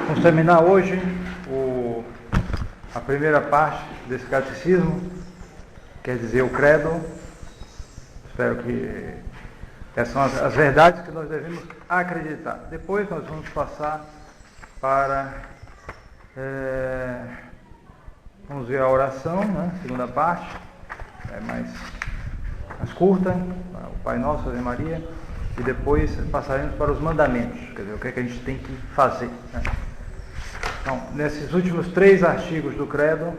Vamos terminar hoje a primeira parte desse catecismo, quer dizer, o credo. Espero que essas são as verdades que nós devemos acreditar. Depois nós vamos passar para, vamos ver a oração, né? Segunda parte, mais curta, o Pai Nosso, Ave Maria, e depois passaremos para os mandamentos, quer dizer, o que é que a gente tem que fazer, né? Então, nesses últimos 3 artigos do credo,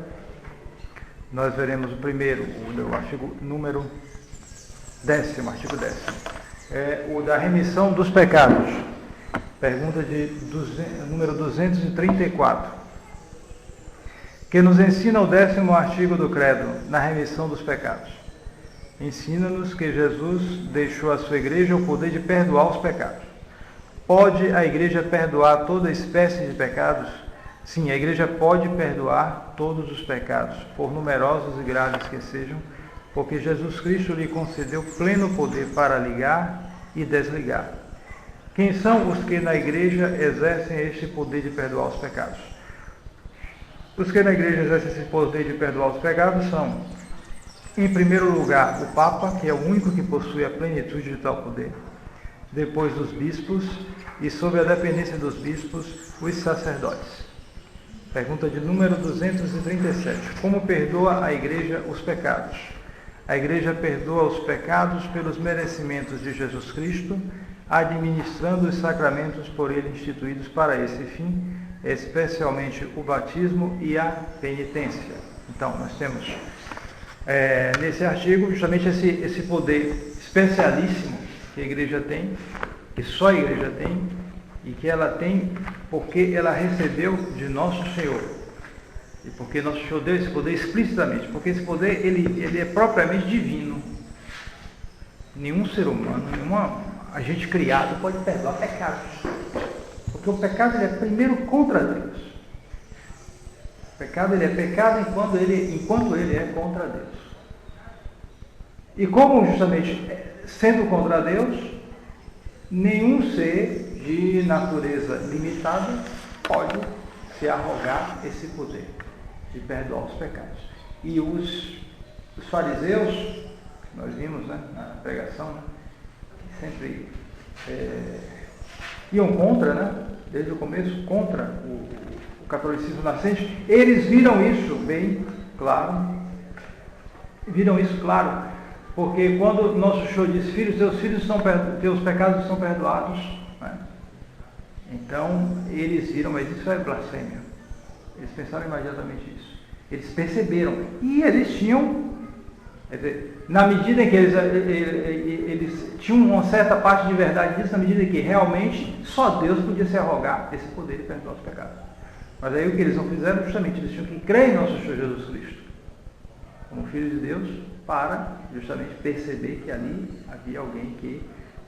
nós veremos o primeiro, o artigo número 10º, artigo 10º, o da remissão dos pecados, pergunta número 234, que nos ensina o 10º artigo do credo, na remissão dos pecados. Ensina-nos que Jesus deixou à sua igreja o poder de perdoar os pecados. Pode a igreja perdoar toda espécie de pecados? Sim, a igreja pode perdoar todos os pecados, por numerosos e graves que sejam, porque Jesus Cristo lhe concedeu pleno poder para ligar e desligar. Quem são os que na igreja exercem este poder de perdoar os pecados? Os que na igreja exercem esse poder de perdoar os pecados são, em primeiro lugar, o Papa, que é o único que possui a plenitude de tal poder. Depois os bispos e, sob a dependência dos bispos, os sacerdotes. Pergunta de número 237. Como perdoa a igreja os pecados? A igreja perdoa os pecados pelos merecimentos de Jesus Cristo, administrando os sacramentos por ele instituídos para esse fim, especialmente o batismo e a penitência. Então, nós temos nesse artigo justamente esse poder especialíssimo que a igreja tem, que só a igreja tem, e que ela tem porque ela recebeu de Nosso Senhor. E porque Nosso Senhor deu esse poder explicitamente, porque esse poder ele é propriamente divino. Nenhum ser humano, nenhum agente criado pode perdoar pecados. Porque o pecado ele é primeiro contra Deus. O pecado ele é pecado enquanto ele é contra Deus. E como justamente sendo contra Deus, nenhum ser de natureza limitada pode se arrogar esse poder de perdoar os pecados. E os fariseus, nós vimos, né, na pregação, né, que sempre iam contra, né, desde o começo, contra o catolicismo nascente, eles viram isso bem claro, porque quando nosso Senhor diz, filhos, teus pecados são perdoados, né? Então eles viram, mas isso é blasfêmia. Eles pensaram imediatamente isso. Eles perceberam, e eles tinham, quer dizer, na medida em que eles tinham uma certa parte de verdade disso, na medida em que realmente só Deus podia se arrogar esse poder de perdoar os pecados. Mas aí o que eles não fizeram, justamente, eles tinham que crer em nosso Senhor Jesus Cristo, como Filho de Deus, para justamente perceber que ali havia alguém que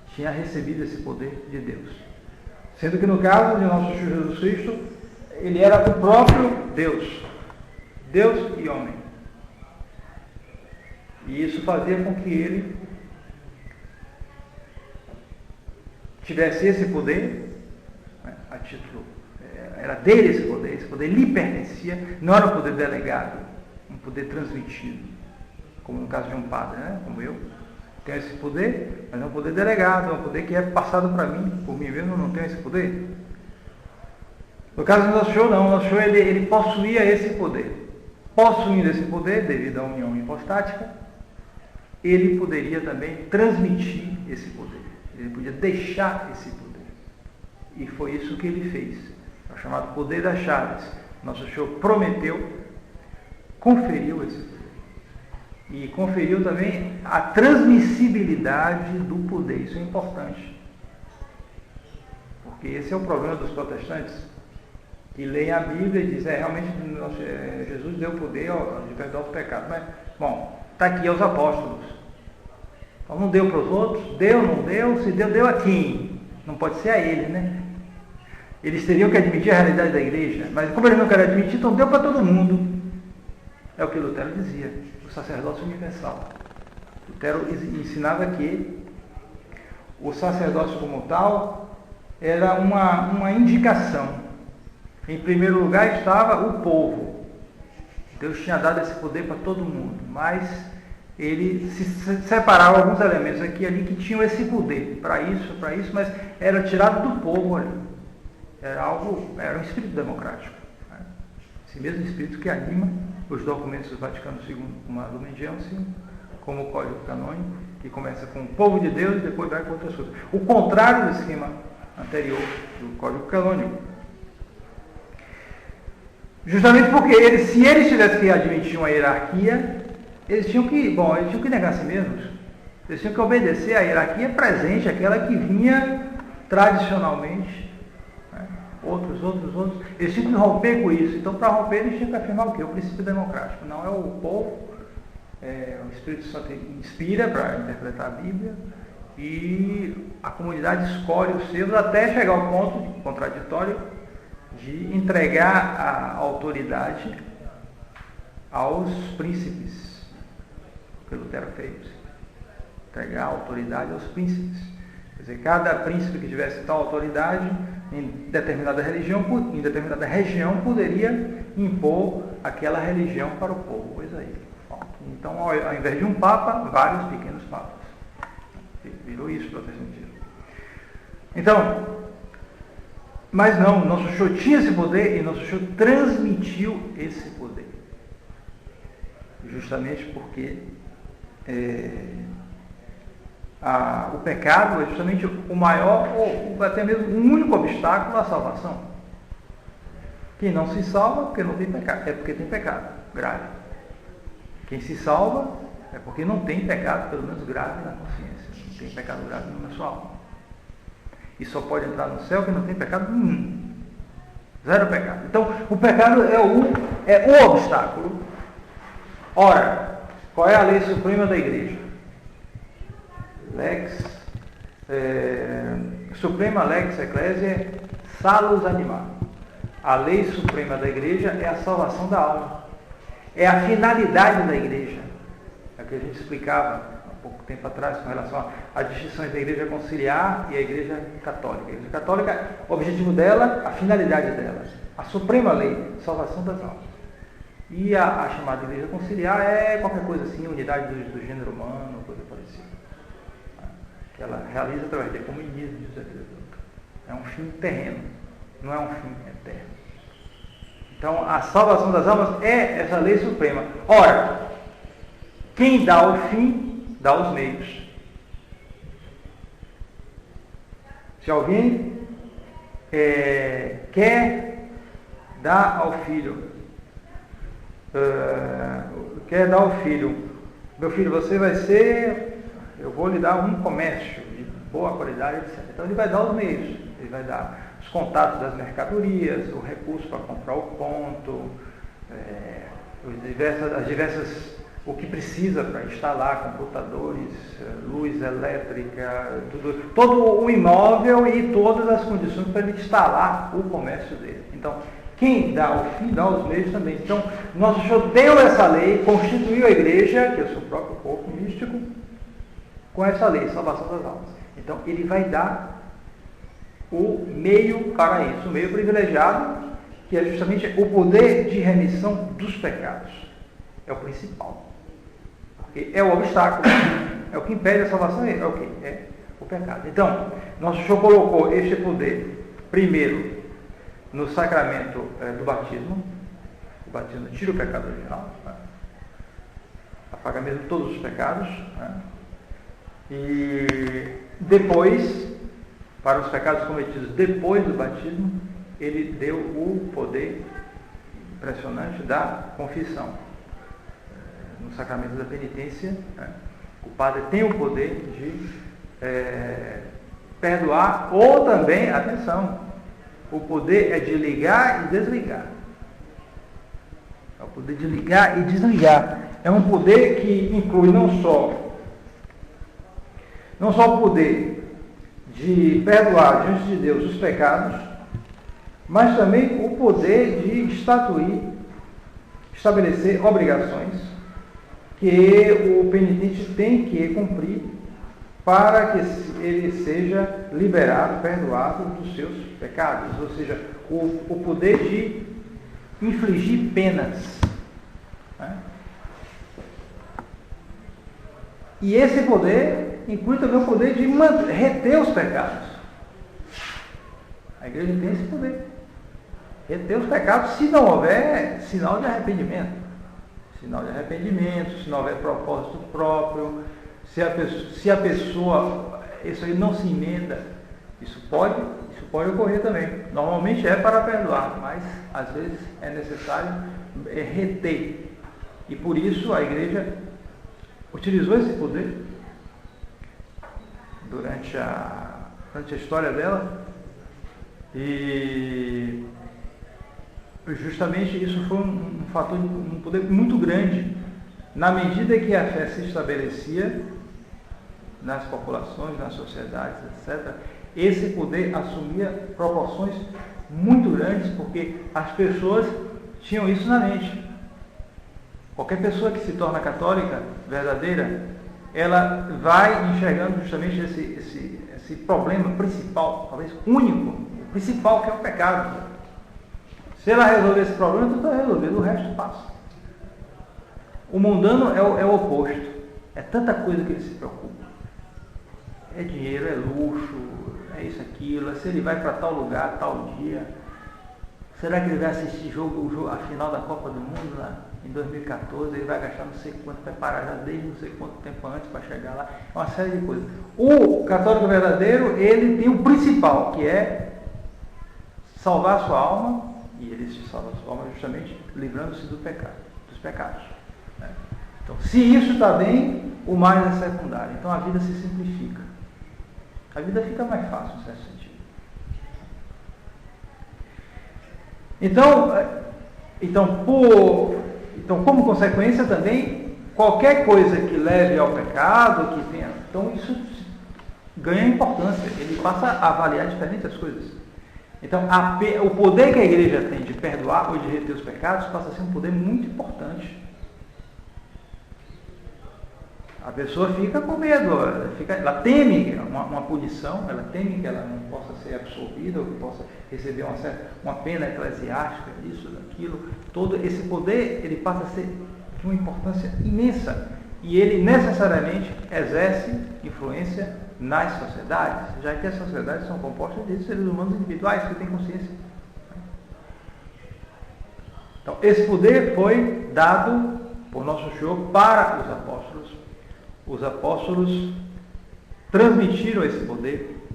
tinha recebido esse poder de Deus. Sendo que no caso de nosso Senhor Jesus Cristo, ele era o próprio Deus e homem. E isso fazia com que ele tivesse esse poder, né, a título, era dele esse poder lhe pertencia, não era um poder delegado, um poder transmitido, como no caso de um padre, né, como eu. Tenho esse poder, mas é um poder delegado, é um poder que é passado para mim, por mim mesmo não tenho esse poder. No caso do nosso Senhor, não, o nosso Senhor ele possuía esse poder. Possuindo esse poder, devido à união hipostática, ele poderia também transmitir esse poder. Ele podia deixar esse poder. E foi isso que ele fez. É o chamado poder das chaves. Nosso Senhor prometeu, conferiu esse poder. E conferiu também a transmissibilidade do poder. Isso é importante. Porque esse é o problema dos protestantes, que leem a Bíblia e dizem, realmente Jesus deu poder de perdoar os pecados. Mas, bom, está aqui aos apóstolos. Então não deu para os outros? Deu, não deu? Se deu a quem? Não pode ser a ele, né? Eles teriam que admitir a realidade da igreja, mas como eles não querem admitir, então deu para todo mundo. É o que Lutero dizia, o sacerdócio universal. Lutero ensinava que o sacerdócio como tal era uma indicação Em primeiro lugar estava o povo. Deus tinha dado esse poder para todo mundo, mas ele se separava alguns elementos aqui e ali que tinham esse poder para isso, mas era tirado do povo ali. Era um espírito democrático. Né? Esse mesmo espírito que anima os documentos do Vaticano II, como a Lumen Gentium, como o Código Canônico, que começa com o povo de Deus e depois vai com outras coisas. O contrário do esquema anterior do Código Canônico. Justamente porque se eles tivessem que admitir uma hierarquia, eles tinham que negar a si mesmos. Eles tinham que obedecer à hierarquia presente, aquela que vinha tradicionalmente. Né? Outros. Eles tinham que romper com isso. Então, para romper, eles tinham que afirmar o quê? O princípio democrático. Não é o povo, o Espírito Santo inspira para interpretar a Bíblia e a comunidade escolhe os seus até chegar ao ponto contraditório de entregar a autoridade aos príncipes, que Lutero fez. Entregar a autoridade aos príncipes. Quer dizer, cada príncipe que tivesse tal autoridade em determinada região poderia impor aquela religião para o povo. Pois aí. Então, ao invés de um papa, vários pequenos papas. Virou isso o protestantismo. Então, mas não, Nosso Senhor tinha esse poder e Nosso Senhor transmitiu esse poder. Justamente porque o pecado é justamente o maior, ou até mesmo o único obstáculo à salvação. Quem não se salva porque não tem pecado, é porque tem pecado grave. Quem se salva é porque não tem pecado, pelo menos grave, na consciência. Não tem pecado grave na sua alma. E só pode entrar no céu quem não tem pecado nenhum. Zero pecado. Então, o pecado é o obstáculo. Ora, qual é a lei suprema da igreja? Suprema Lex Ecclesiae Salus Anima. A lei suprema da igreja é a salvação da alma. É a finalidade da igreja. É o que a gente explicava há pouco tempo atrás com relação às distinções da igreja conciliar e a igreja católica. A igreja católica, o objetivo dela, a finalidade dela, a suprema lei, salvação das almas. E a chamada igreja conciliar é qualquer coisa assim, unidade do gênero humano, coisa parecida. Que ela realiza através do ecumenismo, etc. É um fim terreno, não é um fim eterno. Então, a salvação das almas é essa lei suprema. Ora, quem dá o fim, dá os meios. Se alguém quer dar ao filho, meu filho, você vai ser, eu vou lhe dar um comércio de boa qualidade, etc. Então, ele vai dar os meios, ele vai dar os contatos das mercadorias, o recurso para comprar o ponto, o que precisa para instalar computadores, luz elétrica, todo o imóvel e todas as condições para ele instalar o comércio dele. Então, quem dá o fim, dá os meios também. Então, Nosso Senhor deu essa lei, constituiu a igreja, que é o seu próprio corpo místico, com essa lei, salvação das almas. Então, ele vai dar o meio para isso, o meio privilegiado, que é justamente o poder de remissão dos pecados. É o principal. Porque é o obstáculo, é o que impede a salvação, é o quê? É o pecado. Então, Nosso Senhor colocou este poder, primeiro, no sacramento do batismo. O batismo tira o pecado original, né? Apaga mesmo todos os pecados, né? E depois, para os pecados cometidos depois do batismo, ele deu o poder impressionante da confissão. No sacramento da penitência, né, o padre tem o poder de perdoar, ou também, atenção, o poder é de ligar e desligar. É o poder de ligar e desligar. É um poder que inclui não só o poder de perdoar diante de Deus os pecados, mas também o poder de estabelecer obrigações que o penitente tem que cumprir para que ele seja liberado, perdoado dos seus pecados, ou seja, o poder de infligir penas. Né? E esse poder inclui também o poder de reter os pecados. A igreja tem esse poder. Reter os pecados se não houver sinal de arrependimento. Sinal de arrependimento, se não houver propósito próprio, se a pessoa isso aí não se emenda, isso pode ocorrer também. Normalmente é para perdoar, mas às vezes é necessário reter. E por isso a igreja utilizou esse poder durante a história dela, e justamente isso foi um fator, um poder muito grande, na medida que a fé se estabelecia nas populações, nas sociedades, etc. Esse poder assumia proporções muito grandes, porque as pessoas tinham isso na mente. Qualquer pessoa que se torna católica verdadeira, ela vai enxergando justamente esse problema principal, talvez único, o principal, que é o pecado. Se ela resolver esse problema, tudo está resolvido, o resto passa. O mundano é o oposto. É tanta coisa que ele se preocupa. É dinheiro, é luxo, é isso, aquilo. Se ele vai para tal lugar, tal dia. Será que ele vai assistir a final da Copa do Mundo lá em 2014? Ele vai gastar não sei quanto, preparar já desde não sei quanto tempo antes para chegar lá. É uma série de coisas. O católico verdadeiro, ele tem o principal, que é salvar a sua alma. E ele se salva a sua alma justamente livrando-se dos pecados. Né? Então, se isso está bem, o mais é secundário. Então a vida se simplifica. A vida fica mais fácil, em certo sentido. Então, como consequência também, qualquer coisa que leve ao pecado, que tenha, então isso ganha importância. Ele passa a avaliar diferente as coisas. Então, o poder que a igreja tem de perdoar ou de reter os pecados passa a ser um poder muito importante. A pessoa fica com medo, ela teme uma punição, ela teme que ela não possa ser absolvida, ou que possa receber uma pena eclesiástica, isso, daquilo. Todo esse poder, ele passa a ser de uma importância imensa. E ele necessariamente exerce influência nas sociedades, já que as sociedades são compostas de seres humanos individuais que têm consciência. Então, esse poder foi dado por Nosso Senhor para os apóstolos. Os apóstolos transmitiram esse poder.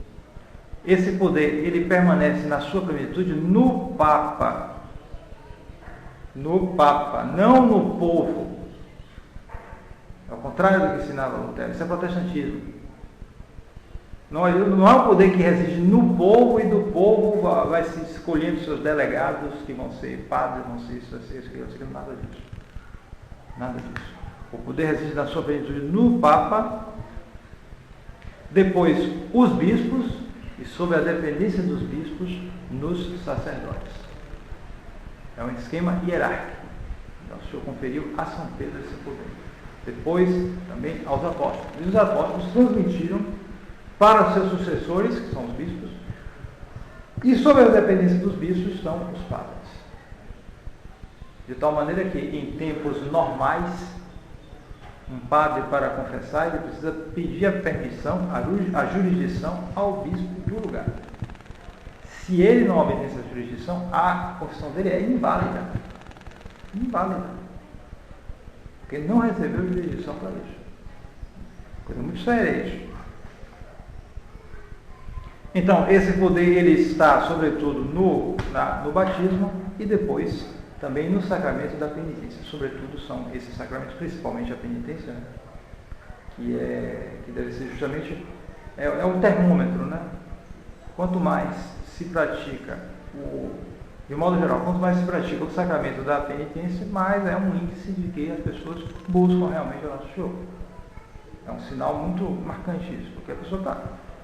Esse poder, ele permanece na sua plenitude no Papa. No Papa, não no povo. Ao contrário do que ensinava Lutero. Isso é protestantismo. Não é um poder que reside no povo, e do povo vai se escolhendo seus delegados, que vão ser padres, vão ser isso, aquilo, nada disso. Nada disso. O poder reside na sua plenitude no Papa, depois os bispos, e sob a dependência dos bispos, nos sacerdotes. É um esquema hierárquico. Então, o Senhor conferiu a São Pedro esse poder. Depois, também aos apóstolos. E os apóstolos transmitiram para os seus sucessores, que são os bispos, e sob a dependência dos bispos estão os padres. De tal maneira que, em tempos normais, um padre, para confessar, ele precisa pedir a permissão, a jurisdição ao bispo do lugar. Se ele não obedece essa jurisdição, a confissão dele é inválida. Inválida. Porque ele não recebeu jurisdição para isso. Coisa muito séria isso. Então, esse poder, ele está, sobretudo, no batismo e depois também no sacramento da penitência. Sobretudo são esses sacramentos, principalmente a penitência, né? que deve ser justamente, é um termômetro, né? Quanto mais se pratica, de modo geral, quanto mais se pratica o sacramento da penitência, mais é um índice de que as pessoas buscam realmente o Nosso Senhor. É um sinal muito marcante isso, porque a pessoa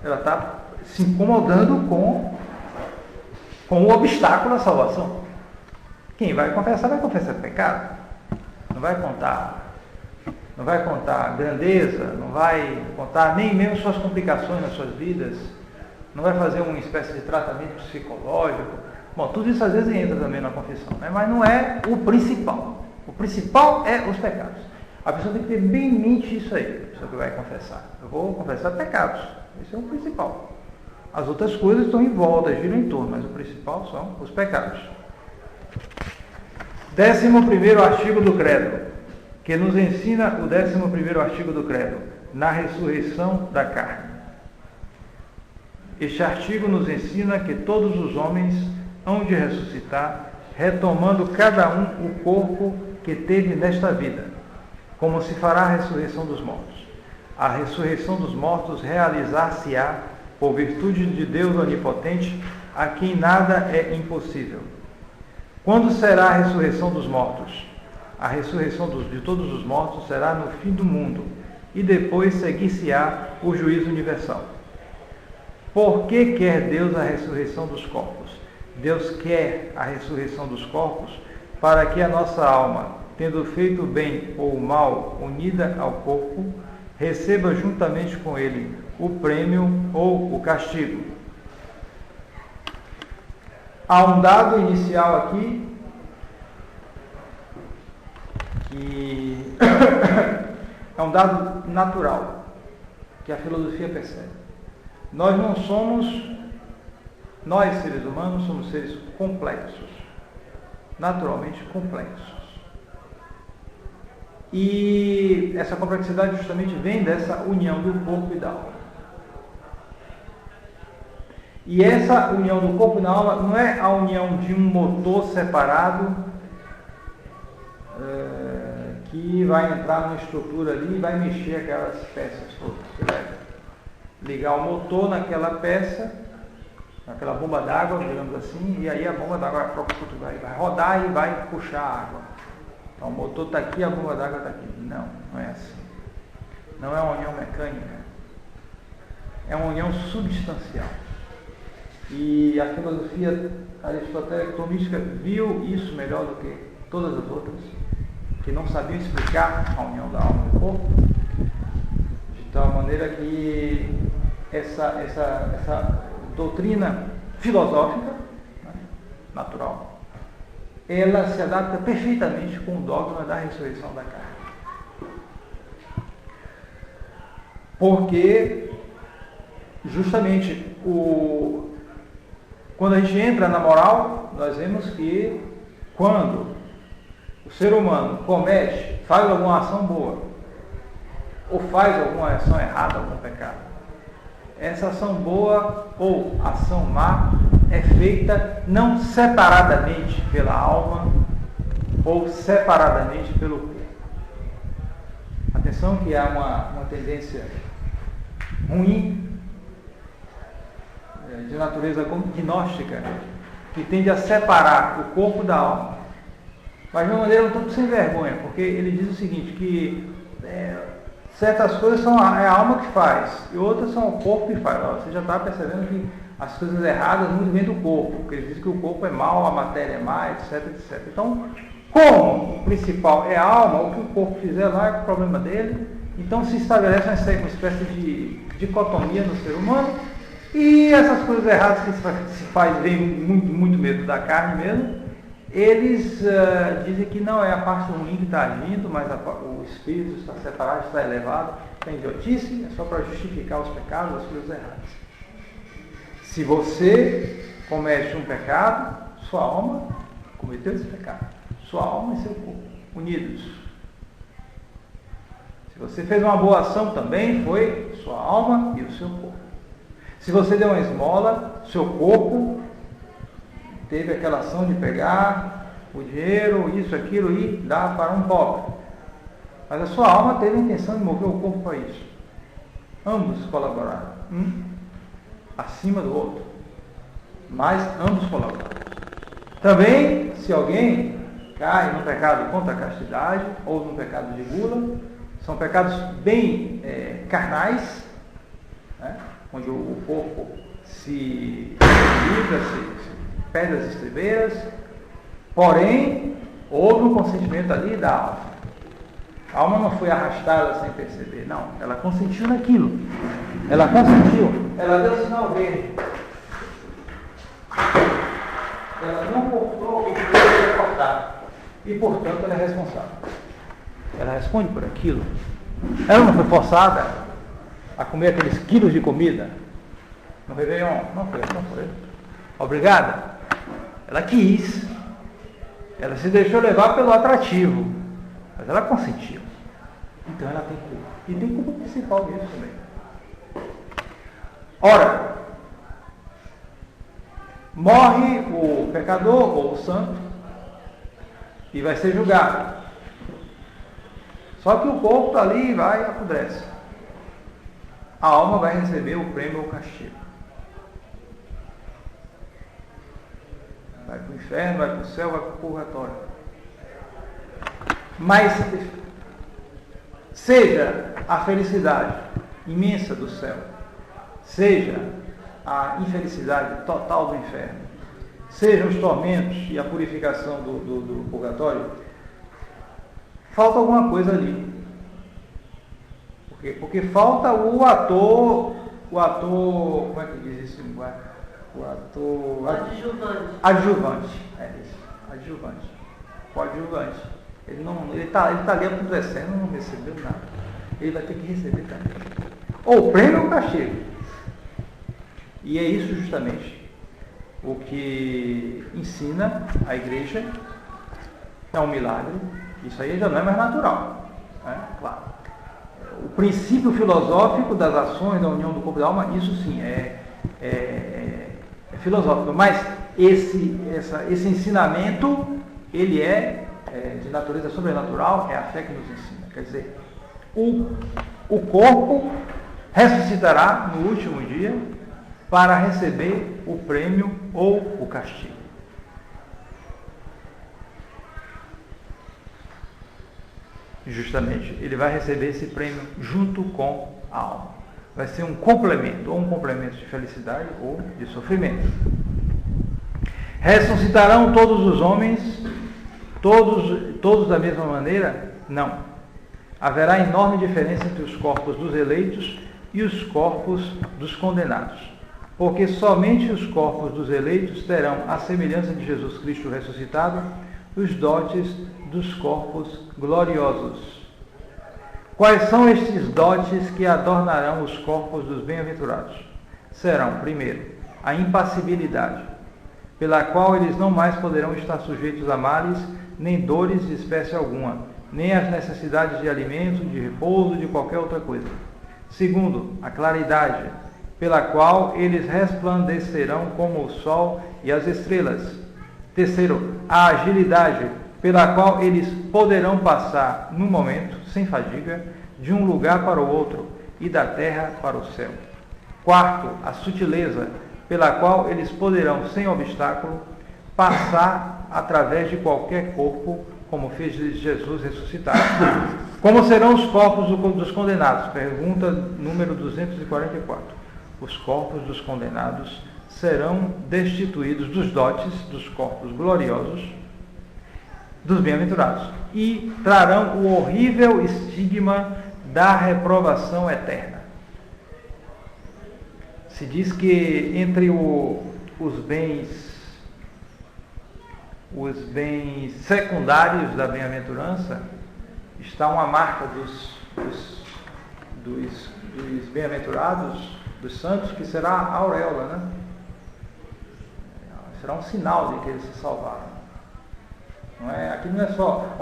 está se incomodando com o obstáculo à salvação. Quem vai confessar pecado. Não vai contar não vai contar grandeza, não vai contar nem mesmo suas complicações nas suas vidas, não vai fazer uma espécie de tratamento psicológico. Bom, tudo isso às vezes entra também na confissão, né? Mas não é o principal. O principal é os pecados. A pessoa tem que ter bem em mente isso aí, a pessoa que vai confessar. Eu vou confessar pecados, esse é o principal. As outras coisas estão em volta, giram em torno, mas o principal são os pecados. 11º artigo do credo, que nos ensina o 11º artigo do credo, na ressurreição da carne. Este artigo nos ensina que todos os homens hão de ressuscitar, retomando cada um o corpo que teve nesta vida, como se fará a ressurreição dos mortos. A ressurreição dos mortos realizar-se-á por virtude de Deus onipotente, a quem nada é impossível. Quando será a ressurreição dos mortos? A ressurreição de todos os mortos será no fim do mundo, e depois seguir-se-á o juízo universal. Por que quer Deus a ressurreição dos corpos? Deus quer a ressurreição dos corpos para que a nossa alma, tendo feito o bem ou o mal unida ao corpo, receba juntamente com ele o prêmio ou o castigo. Há um dado inicial aqui que é um dado natural que a filosofia percebe. Nós seres humanos somos seres complexos, naturalmente complexos. E essa complexidade justamente vem dessa união do corpo e da alma. E essa união do corpo e da alma não é a união de um motor separado que vai entrar numa estrutura ali e vai mexer aquelas peças todas. Você vai ligar o motor naquela peça, naquela bomba d'água, digamos assim, e aí a bomba d'água vai rodar e vai puxar a água. Então o motor está aqui, a bomba d'água está aqui. Não, não é assim. Não é uma união mecânica. É uma união substancial. E a filosofia aristotélica tomística viu isso melhor do que todas as outras, que não sabiam explicar a união da alma e do corpo, de tal maneira que essa doutrina filosófica, né, natural, ela se adapta perfeitamente com o dogma da ressurreição da carne. Porque, justamente, quando a gente entra na moral, nós vemos que quando o ser humano faz alguma ação boa, ou faz alguma ação errada, algum pecado, essa ação boa ou ação má é feita não separadamente pela alma ou separadamente pelo corpo. Atenção que há uma tendência ruim, de natureza gnóstica, que tende a separar o corpo da alma. Mas de uma maneira um tanto sem vergonha, porque ele diz o seguinte, que certas coisas são a alma que faz, e outras são o corpo que faz. Você já está percebendo que as coisas erradas muito vêm do corpo, porque ele diz que o corpo é mau, a matéria é má, etc, etc. Então, como o principal é a alma, o que o corpo fizer lá é o problema dele, então se estabelece uma espécie de dicotomia no ser humano, e essas coisas erradas que se faz vem muito medo da carne mesmo. Eles dizem que não é a parte ruim que está agindo, mas o espírito está separado, está elevado, é idiotice, é só para justificar os pecados, as coisas erradas. Se você comete um pecado, sua alma cometeu esse pecado. Sua alma e seu corpo, unidos. Se você fez uma boa ação também, foi sua alma e o seu corpo. Se você deu uma esmola, seu corpo teve aquela ação de pegar o dinheiro, isso, aquilo e dar para um pobre. Mas a sua alma teve a intenção de mover o corpo para isso. Ambos colaboraram, acima do outro, mas ambos colaboraram. Também, se alguém cai num pecado contra a castidade ou num pecado de gula, são pecados bem carnais, né? Onde o corpo se livra, se perde as estribeiras, porém, houve um consentimento ali da alma. A alma não foi arrastada sem perceber, não. Ela consentiu naquilo. Ela consentiu. Ela deu sinal verde. Ela não cortou o que deveria cortar. E, portanto, ela é responsável. Ela responde por aquilo. Ela não foi forçada a comer aqueles quilos de comida no Réveillon. Não foi. Obrigada. Ela quis. Ela se deixou levar pelo atrativo. Mas ela consentiu. Então ela tem culpa. E tem culpa principal nisso também. Ora, morre o pecador ou o santo e vai ser julgado. Só que o corpo está ali e vai e apodrece. A alma vai receber o prêmio ou o castigo. Vai para o inferno, vai para o céu, vai para o purgatório. Mas seja a felicidade imensa do céu, seja a infelicidade total do inferno, sejam os tormentos e a purificação do purgatório, falta alguma coisa ali. Por quê? Porque falta o ator, como é que diz isso em linguagem? O ator... Adjuvante. É isso, adjuvante. O adjuvante. Ele tá ali apodrecendo, não recebeu nada. Ele vai ter que receber também. Ou prêmio ou castigo. E é isso justamente o que ensina a igreja. É um milagre. Isso aí já não é mais natural. Né? Claro. O princípio filosófico das ações da união do corpo e da alma, isso sim é filosófico. Mas esse ensinamento, ele é de natureza sobrenatural, é a fé que nos ensina. Quer dizer, o corpo ressuscitará no último dia para receber o prêmio ou o castigo. Justamente, ele vai receber esse prêmio junto com a alma. Vai ser um complemento, ou um complemento de felicidade ou de sofrimento. Ressuscitarão todos os homens, todos da mesma maneira? Não. Haverá enorme diferença entre os corpos dos eleitos e os corpos dos condenados. Porque somente os corpos dos eleitos terão, à semelhança de Jesus Cristo ressuscitado, os dotes dos corpos gloriosos. Quais são estes dotes que adornarão os corpos dos bem-aventurados? Serão, primeiro, a impassibilidade, pela qual eles não mais poderão estar sujeitos a males, nem dores de espécie alguma, nem às necessidades de alimento, de repouso, de qualquer outra coisa. Segundo, a claridade, pela qual eles resplandecerão como o sol e as estrelas. Terceiro, a agilidade, pela qual eles poderão passar, num momento, sem fadiga, de um lugar para o outro e da terra para o céu. Quarto, a sutileza, pela qual eles poderão, sem obstáculo, passar através de qualquer corpo, como fez Jesus ressuscitado. Como serão os corpos dos condenados? Pergunta número 244. Os corpos dos condenados serão destituídos dos dotes dos corpos gloriosos dos bem-aventurados e trarão o horrível estigma da reprovação eterna. Se diz que entre os bens secundários da bem-aventurança está uma marca dos bem-aventurados, dos santos, que será a auréola, né? Será um sinal de que eles se salvaram. Não é, aqui não é só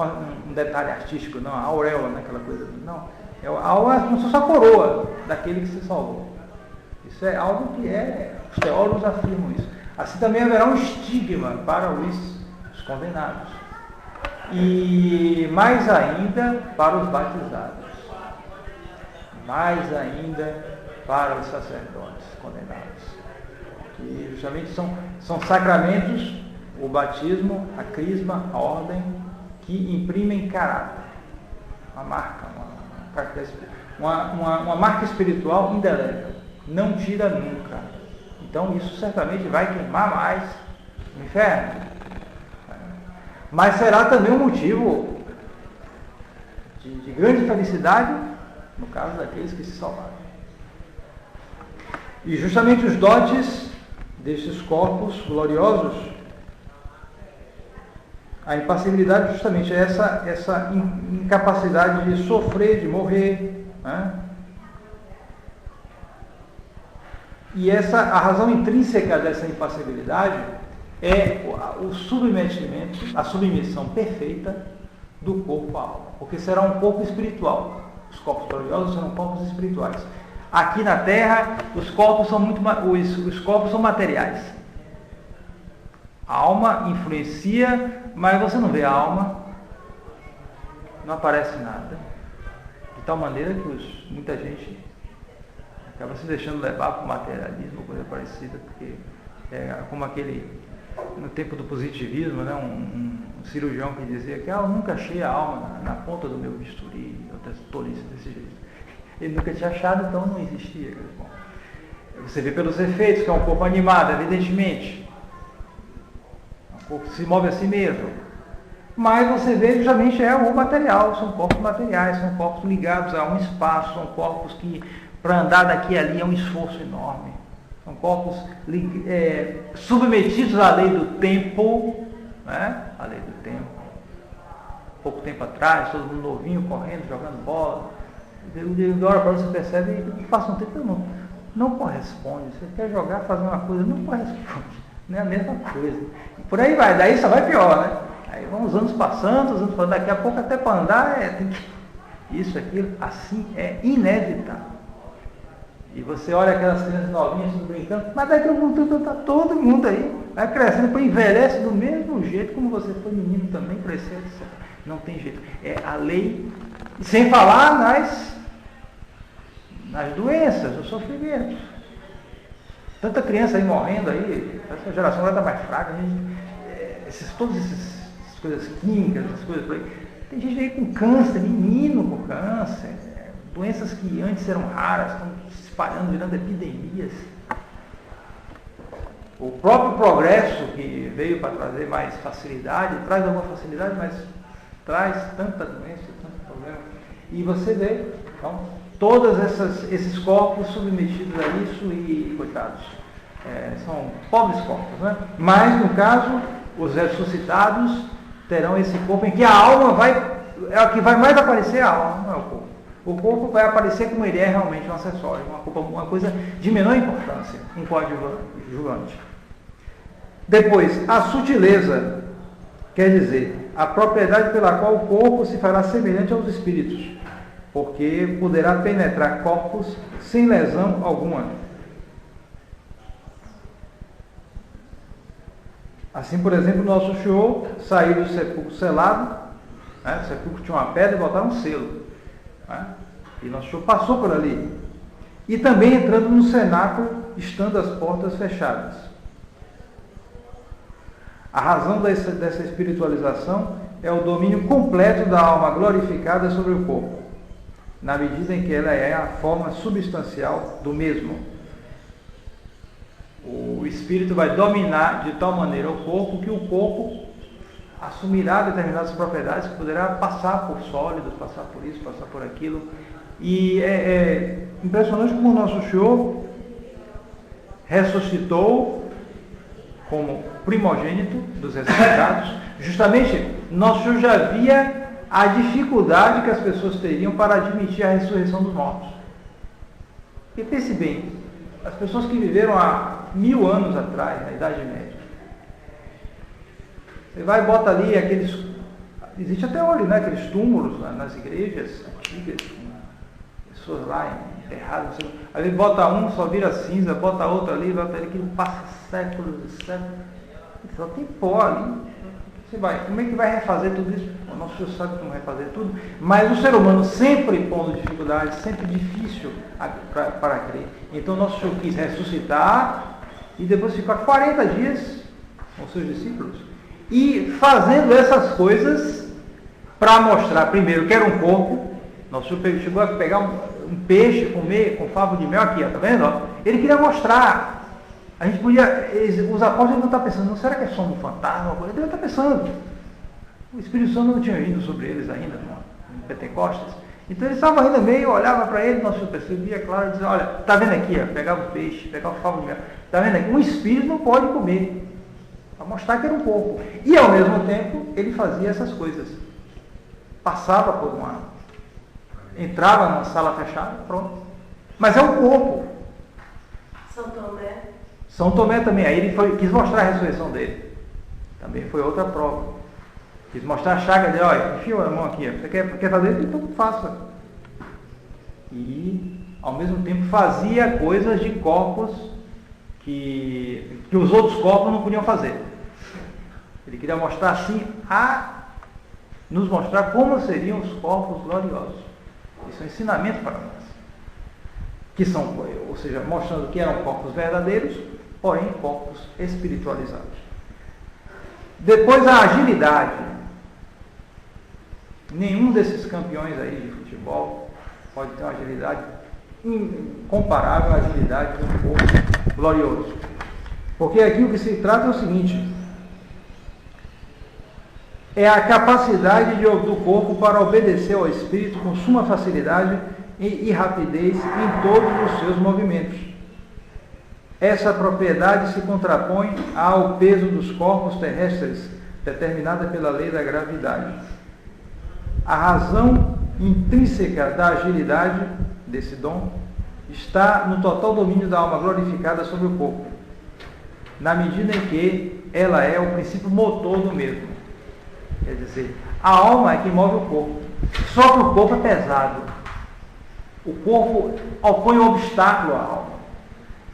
um detalhe artístico, não, a auréola, né, aquela coisa, não. A auréola é como se fosse a coroa daquele que se salvou. Isso é algo que os teólogos afirmam isso. Assim também haverá um estigma para os condenados. E mais ainda para os batizados. Mais ainda para os sacerdotes condenados. Que justamente são sacramentos, o batismo, a crisma, a ordem, que imprimem caráter. Uma marca, uma marca espiritual indelével. Não tira nunca. Então isso certamente vai queimar mais no inferno. Mas será também um motivo de grande felicidade, no caso daqueles que se salvaram. E justamente os dotes destes corpos gloriosos, a impassibilidade justamente é essa incapacidade de sofrer, de morrer, né? E a razão intrínseca dessa impassibilidade é o submetimento, a submissão perfeita do corpo à alma, porque será um corpo espiritual. Os corpos gloriosos serão corpos espirituais. Aqui na Terra, os corpos são materiais. A alma influencia, mas você não vê a alma, não aparece nada. De tal maneira que muita gente acaba se deixando levar para o materialismo, coisa parecida, porque é como no tempo do positivismo, né, um cirurgião que dizia que eu nunca achei a alma na ponta do meu bisturi, outra tolice desse jeito. Ele nunca tinha achado, então não existia. Bom, você vê pelos efeitos, que é um corpo animado, evidentemente. Um corpo que se move a si mesmo. Mas você vê justamente o material, são corpos materiais, são corpos ligados a um espaço, são corpos que, para andar daqui e ali, é um esforço enorme. São corpos submetidos à lei do tempo, né? A lei do tempo. Pouco tempo atrás, todo mundo novinho, correndo, jogando bola. De hora para outra você percebe que passa um tempo não corresponde. Você quer jogar, fazer uma coisa, não corresponde. Não é a mesma coisa. E por aí vai, daí só vai pior, né? Aí vão os anos passando, daqui a pouco até para andar, isso, aquilo, assim é inevitável. E você olha aquelas crianças novinhas brincando, mas daqui a pouco está todo mundo aí, vai crescendo, depois envelhece do mesmo jeito como você foi menino também, cresceu, etc. Não tem jeito. É a lei, e sem falar nas doenças, nos sofrimentos. Tanta criança aí morrendo aí, essa geração agora está mais fraca, todas essas coisas químicas, essas coisas por aí. Tem gente aí com câncer, menino com câncer, doenças que antes eram raras, estão se espalhando, virando epidemias. O próprio progresso que veio para trazer mais facilidade, traz alguma facilidade, mas traz tanta doença, tanto problema. E você vê, então, todos esses corpos submetidos a isso e, coitados, são pobres corpos, né? Mas, no caso, os ressuscitados terão esse corpo em que a alma é o que vai mais aparecer, a alma, não é o corpo. O corpo vai aparecer como ele é realmente um acessório, uma coisa de menor importância, um coadjuvante. Depois, a sutileza, quer dizer, a propriedade pela qual o corpo se fará semelhante aos espíritos, porque poderá penetrar corpos sem lesão alguma. Assim, por exemplo, nosso Senhor saiu do sepulcro selado, né? O sepulcro tinha uma pedra e botaram um selo. Né? E nosso Senhor passou por ali. E também entrando no cenáculo, estando as portas fechadas. A razão dessa espiritualização é o domínio completo da alma glorificada sobre o corpo, na medida em que ela é a forma substancial do mesmo. O espírito vai dominar de tal maneira o corpo que o corpo assumirá determinadas propriedades que poderá passar por sólidos, passar por isso, passar por aquilo. E é impressionante como o nosso Senhor ressuscitou como primogênito dos ressuscitados. Justamente, nosso Senhor já via a dificuldade que as pessoas teriam para admitir a ressurreição dos mortos. E pense bem, as pessoas que viveram há 1000 anos atrás, na Idade Média, você vai e bota ali existe até hoje, né, aqueles túmulos nas igrejas antigas, pessoas lá enterradas, aí bota um, só vira cinza, bota outro ali, bota ali, que passa séculos e séculos, só tem pó ali. Você vai, como é que vai refazer tudo isso? O nosso Senhor sabe como refazer tudo, mas o ser humano sempre pondo dificuldades, sempre difícil para crer. Então o nosso Senhor quis ressuscitar e depois ficar 40 dias com os seus discípulos e fazendo essas coisas para mostrar, primeiro, que era um corpo. Nosso Senhor chegou a pegar um peixe, comer com favo de mel aqui, ó, tá vendo? Ele queria mostrar. A gente os apóstolos não estão pensando, não, será que é só um fantasma? Ele está pensando. O Espírito Santo não tinha vindo sobre eles ainda, não Pentecostes. Então eles estavam ainda meio, olhava para ele, nosso percebia, claro, e dizia, olha, tá vendo aqui, ó, pegava o peixe, pegava o favo de mel, tá vendo aqui, um espírito não pode comer, para mostrar que era um corpo. E ao mesmo tempo, ele fazia essas coisas. Passava por entrava numa sala fechada, pronto. Mas é um corpo. São Tomé. São Tomé também, aí ele quis mostrar a ressurreição dele. Também foi outra prova. Quis mostrar a chaga dele, olha, enfia a mão aqui, você quer fazer? Então faça. E, ao mesmo tempo, fazia coisas de corpos que os outros corpos não podiam fazer. Ele queria mostrar assim, nos mostrar como seriam os corpos gloriosos. Isso é um ensinamento para nós. Que são, ou seja, mostrando que eram corpos verdadeiros, porém corpos espiritualizados. Depois a agilidade. Nenhum desses campeões aí de futebol pode ter uma agilidade incomparável à agilidade de um corpo glorioso. Porque aqui o que se trata é o seguinte: é a capacidade do corpo para obedecer ao Espírito com suma facilidade e rapidez em todos os seus movimentos. Essa propriedade se contrapõe ao peso dos corpos terrestres, determinada pela lei da gravidade. A razão intrínseca da agilidade desse dom está no total domínio da alma glorificada sobre o corpo, na medida em que ela é o princípio motor do mesmo. Quer dizer, a alma é que move o corpo. Só que o corpo é pesado. O corpo opõe um obstáculo à alma.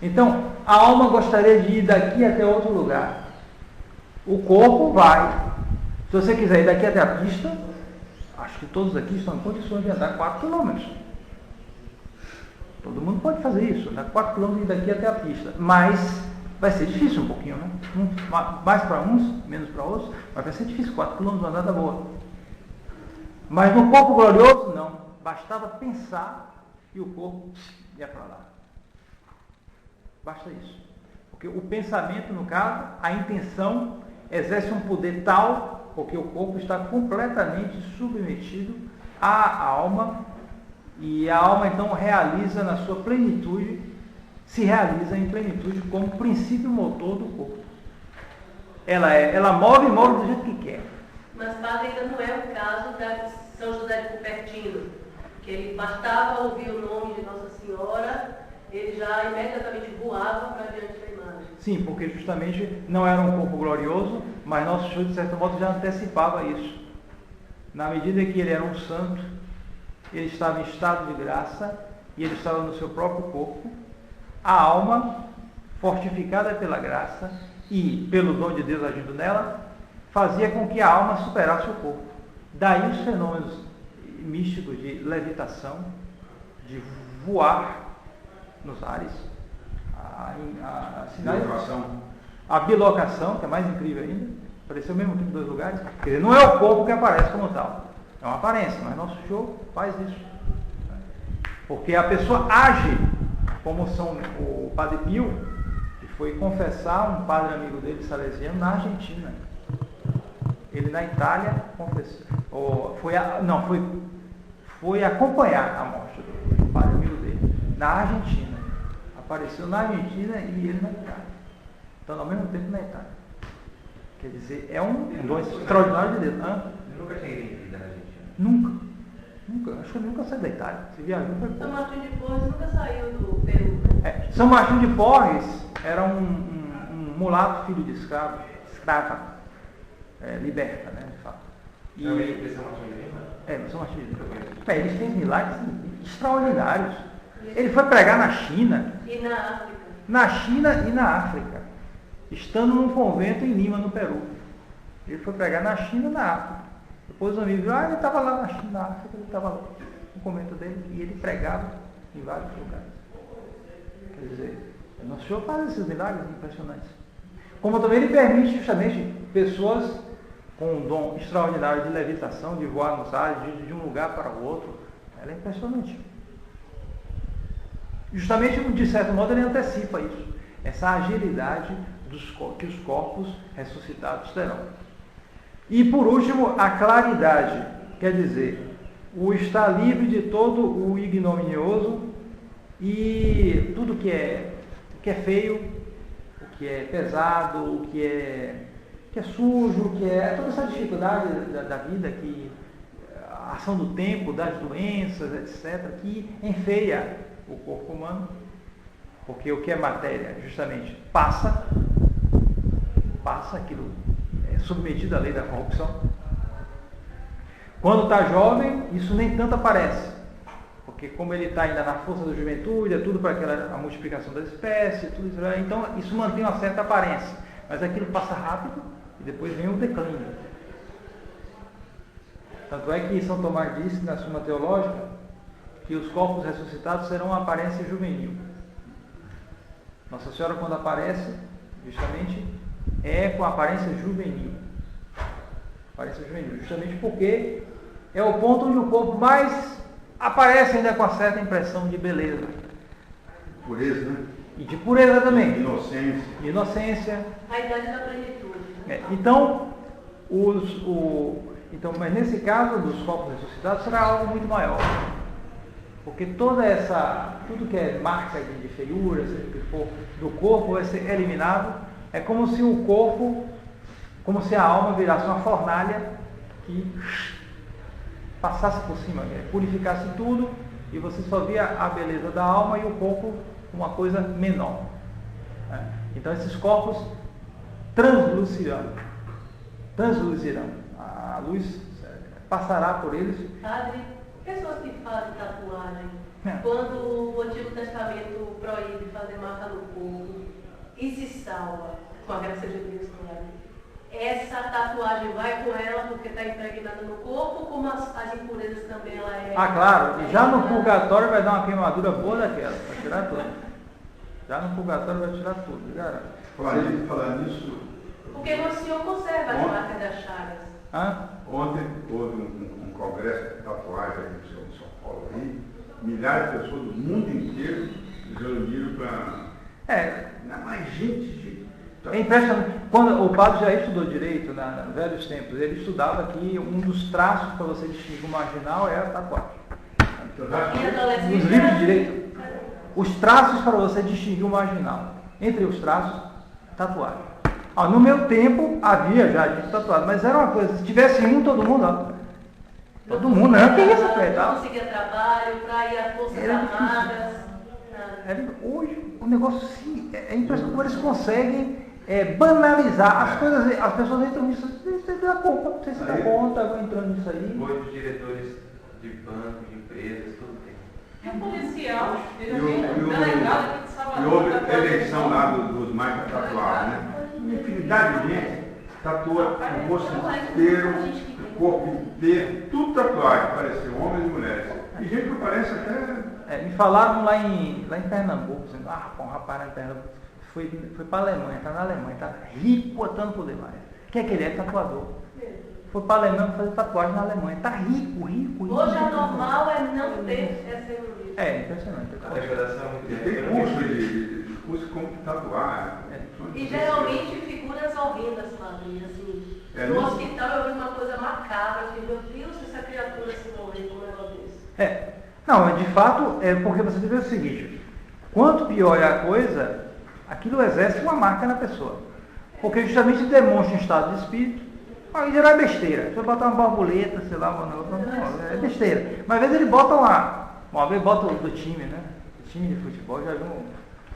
Então, a alma gostaria de ir daqui até outro lugar. O corpo vai. Se você quiser ir daqui até a pista, acho que todos aqui estão em condições de andar 4 km. Todo mundo pode fazer isso, andar 4 km e ir daqui até a pista. Mas vai ser difícil um pouquinho, né? Mais para uns, menos para outros, mas vai ser difícil, 4 km andar da boa. Mas no corpo glorioso, não. Bastava pensar e o corpo ia para lá. Basta isso. Porque o pensamento, no caso, a intenção, exerce um poder tal, porque o corpo está completamente submetido à alma, e a alma então realiza na sua plenitude, se realiza em plenitude como princípio motor do corpo. Ela move do jeito que quer. Mas, padre, ainda não é o caso da São José de Cupertino, que ele bastava ouvir o nome de Nossa Senhora, ele já imediatamente voava para diante da imagem. Sim, porque justamente não era um corpo glorioso, mas Nosso Senhor, de certo modo, já antecipava isso. Na medida que ele era um santo, ele estava em estado de graça, e ele estava no seu próprio corpo, a alma, fortificada pela graça e pelo dom de Deus agindo nela, fazia com que a alma superasse o corpo. Daí os fenômenos místicos de levitação, de voar nos ares, a bilocação, que é mais incrível ainda, apareceu ao mesmo tempo em 2 lugares. Quer dizer, não é o corpo que aparece como tal, é uma aparência, mas Nosso Senhor faz isso. Porque a pessoa age como o Padre Pio, que foi confessar um padre amigo dele, salesiano, na Argentina. Ele na Itália confessou, foi acompanhar a morte do padre amigo dele, na Argentina. Apareceu na Argentina e ele na Itália. Então, ao mesmo tempo na Itália. Quer dizer, é um dom extraordinário de Deus. Eu nunca tinha ido da Argentina. Nunca. Acho que ele nunca saiu da Itália. Se viajou, foi pouco. São Martinho de Porres nunca saiu do Peru, né? São Martinho de Porres era um mulato filho de escrava, liberta, né, de fato. E São Martinho de Lima? São Martinho de Lima. Ele fez milagres extraordinários. Ele foi pregar na China. E na África. Na China e na África. Estando num convento em Lima, no Peru. Ele foi pregar na China e na África. Depois o amigo viu, ele estava lá na China, na África, ele estava lá no convento dele, e ele pregava em vários lugares. Quer dizer, Nosso Senhor faz esses milagres impressionantes. Como também ele permite justamente pessoas com um dom extraordinário de levitação, de voar nos ares, de um lugar para o outro. Ela é impressionante. Justamente, de certo modo, ele antecipa isso. Essa agilidade que os corpos ressuscitados terão. E, por último, a claridade. Quer dizer, o estar livre de todo o ignominioso e tudo que é feio, o que é pesado, o que é sujo, o que é toda essa dificuldade da vida, que a ação do tempo, das doenças, etc., que enfeia o corpo humano, porque o que é matéria, justamente, passa, aquilo é submetido à lei da corrupção. Quando está jovem, isso nem tanto aparece. Porque como ele está ainda na força da juventude, é tudo para a multiplicação da espécie, tudo isso, então isso mantém uma certa aparência. Mas aquilo passa rápido e depois vem o declínio. Tanto é que São Tomás disse na Suma Teológica que os corpos ressuscitados serão uma aparência juvenil. Nossa Senhora, quando aparece, justamente, é com a aparência juvenil. Justamente porque é o ponto onde o corpo mais aparece ainda com uma certa impressão de beleza. Pureza, né? E de pureza também. De inocência. A idade da plenitude. Então, mas nesse caso dos corpos ressuscitados será algo muito maior. Porque tudo que é marca de feiura, seja o que for, do corpo vai ser eliminado. É como se a alma virasse uma fornalha que passasse por cima, purificasse tudo, e você só via a beleza da alma e o corpo uma coisa menor. Então esses corpos translucirão. A luz passará por eles. Padre, pessoas que fazem tatuagem, quando o Antigo Testamento proíbe fazer marca no corpo e se salva, com a graça de Deus, claro, essa tatuagem vai com ela porque está impregnada no corpo, como as impurezas também ela é... Claro, e já no purgatório vai dar uma queimadura boa daquela, vai tirar tudo. Já no purgatório vai tirar tudo, garanto. Falar nisso... Porque o Senhor conserva as marcas das chagas. Ontem houve um congresso de tatuagem aqui em São Paulo, aí, milhares de pessoas do mundo inteiro se reuniram para... mais gente... É impressionante. Quando o padre já estudou direito, nos velhos tempos, ele estudava que um dos traços para você distinguir o marginal é a tatuagem. Nos livros de direito, os traços para você distinguir o marginal. Entre os traços, tatuagem. No meu tempo havia já de tatuado, mas era uma coisa, se tivesse todo mundo, todo mundo, não, que isso, não conseguia trabalho, para ir às Forças Armadas. Hoje, o negócio sim, é impressionante como eles conseguem banalizar as coisas, as pessoas entram nisso, você dá conta, você se dá conta, vão entrando nisso aí. Hoje os diretores de bancos, de empresas, tudo tem. É policial, e houve a eleição lá dos mais tatuados, né? Infinidade de gente tatua o rosto inteiro, o corpo inteiro, tudo tatuagem, parece homens e mulheres. E gente que parece até... me falaram lá em Pernambuco, dizendo, um rapaz lá em Pernambuco foi para a Alemanha, está na Alemanha, está rico a tanto poder mais. O que é que ele é? Tatuador. Foi para a Alemanha fazer tatuagem na Alemanha. Está rico. Hoje a normal é não ter essa iluminação. É impressionante. A degradação é muito grande. Tem curso como tatuar. E geralmente figuras horrendas, Fabinho, assim. No hospital eu vi uma coisa macabra, eu falei, meu Deus, se essa criatura se morrer com um negócio desse. Não, de fato, é porque você deve ver o seguinte, quanto pior é a coisa, aquilo exerce uma marca na pessoa. Porque justamente demonstra um estado de espírito, aí geral é besteira. Se eu botar uma borboleta, sei lá, é besteira. Mas às vezes ele bota uma vez bota do time, né? O time de futebol, já viu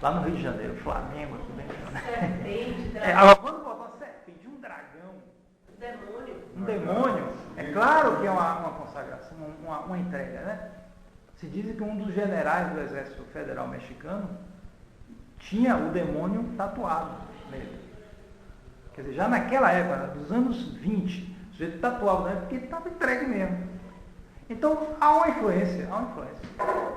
lá no Rio de Janeiro, Flamengo, tudo bem. Serpente, agora quando bota uma serpente, um dragão, um demônio, é claro que é uma consagração, uma entrega, né? Se diz que um dos generais do Exército Federal Mexicano tinha o demônio tatuado nele. Quer dizer, já naquela época, dos anos 20, o sujeito tatuava, né? Porque ele estava entregue mesmo. Então, há uma influência.